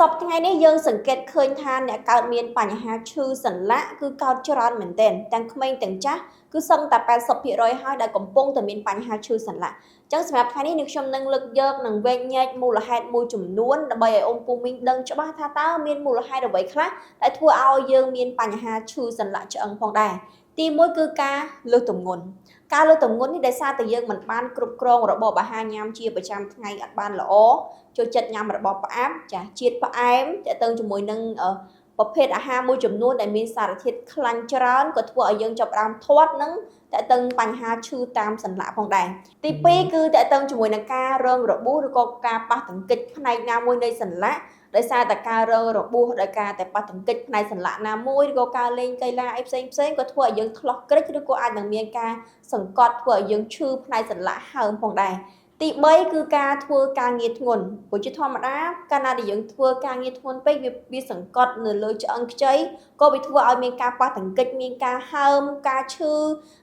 សពថ្ងៃនេះយើងសង្កេតឃើញថាអ្នកកើតមានបញ្ហាឈឺសន្លាក់គឺកើតច្រើនមែនទែនទាំងក្មេងទាំងចាស់គឺសឹងតែ80%ហើយដែលកំពុងតែមានបញ្ហាឈឺសន្លាក់អញ្ចឹងសម្រាប់ថ្ងៃនេះនឹងខ្ញុំនឹងលើកយកនឹងវែកញែកមូលហេតុមួយចំនួនដើម្បីឲ្យអ៊ំពូមីងដឹងច្បាស់ថាតើមានមូលហេតុអ្វីខ្លះដែលធ្វើឲ្យយើងមានបញ្ហាឈឺសន្លាក់ឆ្អឹងផងដែរទី1គឺការលើសទម្ងន់ការលើសទម្ងន់នេះដោយសារតែយើងមិនបានគ្រប់គ្រងរបបអាហារញ៉ាំជាប្រចាំថ្ងៃអត់បានល្អចូលចិត្តញ៉ាំរបស់ផ្អាប់ចាជាតិផ្អែមតើទៅជាមួយនឹងប្រភេទអាហារមួយចំនួនដែលមានសារធាតុខ្លាញ់ច្រើនក៏ធ្វើឲ្យយើងចាប់ផ្ដើមធាត់នឹងតើទៅបញ្ហាឈឺតាមសន្លាក់ផងដែរទី2គឺតើទៅជាមួយនឹងការរងរបួសឬក៏ការប៉ះទង្គិចផ្នែកណាមួយនៃសន្លាក់ដោយសារតែការរងរបួសដោយការតែប៉ះទង្គិចផ្នែកសន្លាក់ណាមួយឬក៏ការលេងកីឡាអីផ្សេងក៏ធ្វើឲ្យយើងធ្លោះក្រិចឬក៏អាចនឹងមានការសង្កត់ធ្វើឲ្យយើងឈឺផ្នែកសន្លាក់ហើមផងដែរទី3គឺការធ្វើការងារធ្ងន់ព្រោះជាធម្មតាកាលណាដែលយើងធ្វើការងារធ្ងន់ពេកវាសង្កត់នៅលើឆ្អឹងខ្ចីក៏វាធ្វើឲ្យមានការប៉ះទង្គិចមានការហើមការឈឺ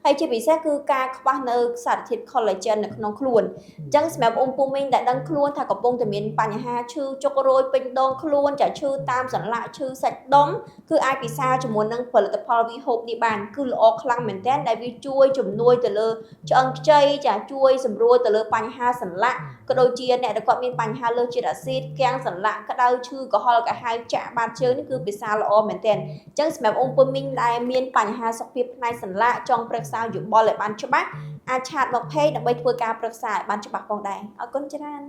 ហើយជាពិសេសគឺការខ្វះនៅសារធាតុ collagen នៅក្នុងខ្លួនអញ្ចឹងសម្រាប់អ៊ំពូមីងដែលដឹងខ្លួនថាកំពុងតែមានបញ្ហាឈឺចុករោយពេញដងខ្លួនចាឈឺតាមសន្លាក់ឈឺសាច់ដុំគឺអាចពិសាជាមួយនឹងផលិតផល V Hope នេះបានគឺល្អខ្លាំងមែនទែនដែលវាជួយជំនួយទៅលើឆ្អឹងខ្ចីចាជួយសម្រួលទៅលើបញ្ហាសន្លាក់ក៏ដូចជាអ្នកដែលគាត់មានបញ្ហាលើជាតិអាស៊ីតគាំងសន្លាក់ក្តៅឈឺកំហល់កាហាយចាក់បាតជើងនេះគឺពិសាល្អមែនទែនអញ្ចឹងសម្រាប់អ៊ំពូមីងដែលមានបញ្ហាសុខភាពផ្នែកសន្លាក់ចង់ប្រឹក្សាយោបល់ឲ្យបានច្បាស់អាចឆាតមក Page ដើម្បីធ្វើការប្រឹក្សាឲ្យបានច្បាស់ផងដែរអរគុណច្រើន